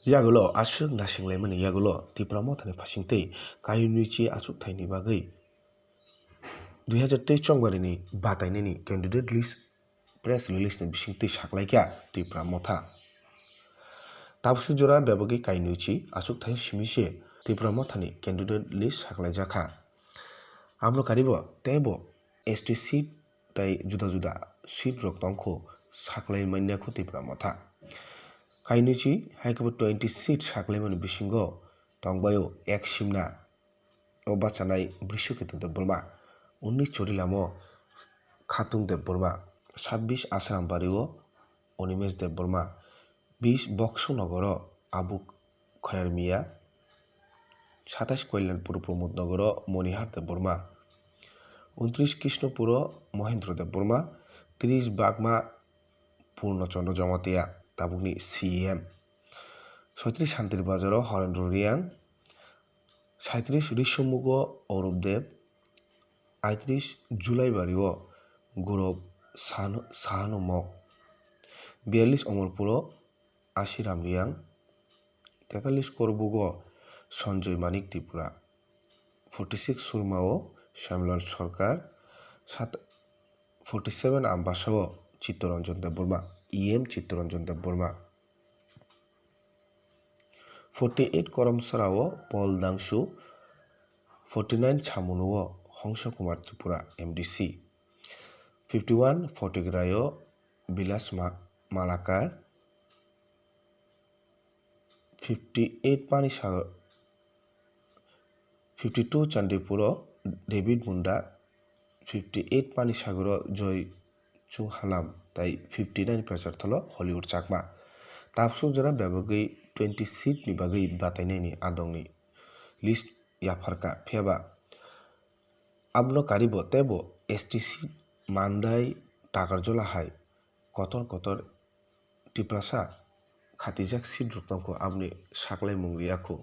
Yagulo asuk nasinglai yagulo Tipra Mothani phasingtwi kayunichi achukthai bagwi 2023 Chongbarini batainani candidate list press release ni bisingtwi Sakhlaikha Tipra Motha tabsu jora bebagi kayunichi achukthai simise Tipra Mothani candidate list Sakhlaijakha amno karibo teibo ST seat tai juda juda seat rok tongkho Sakhlaimaniakhu Tipra Motha Kainichi haikabo 20 seat saklaimani bisingo tongbayo ek simna o bachanai brishuketu de burma 19 chorilamo khatung de burma 26 asaram bario onimesh de burma 20 boksho nagoro abu khayarmiya 27 Kalyanpur Pramod নগর মনিহার de burma 29 Krishnapur Mahendra de burma 30 Bagma পূর্ণচন্দ্র Jamatia তাবুকনি CM 37 শান্তির বাজার হরেন্দ্র রিয়াং 37 ঋষমুগ অরূপদেব 38 জুলাইবাড়ি গৌরব সাহানুমক 42 অমরপুর আশিরাম রিয়াং 43 করবুগ সঞ্জয় মানিক ত্রিপুরা 46 সুরমাও শ্যামলাল সরকার 47 আমবাসাও Chittaranjan Debbarma EM Chittaranjan Debbarma 48 করমসরাও পল দাংশু 49 ছামুনুও Hansa Kumar Tripura MDC 51 ফটিগ্রায় বিলাস Malakar 58 Panisagar 52 চান্দিপুর David Munda 58 Panisagar জয় চুহালাম তাই 59 প্রচার থলো Hollywood Chakma তাপসু জরা ব্যবগৈ 20 seat नि bagै batainai adongni list yafarka pheba abno karibo tebo ST seat mandai takarjola hai kotor tiprasa khatijak seat rupangko abni saklai mungriakhu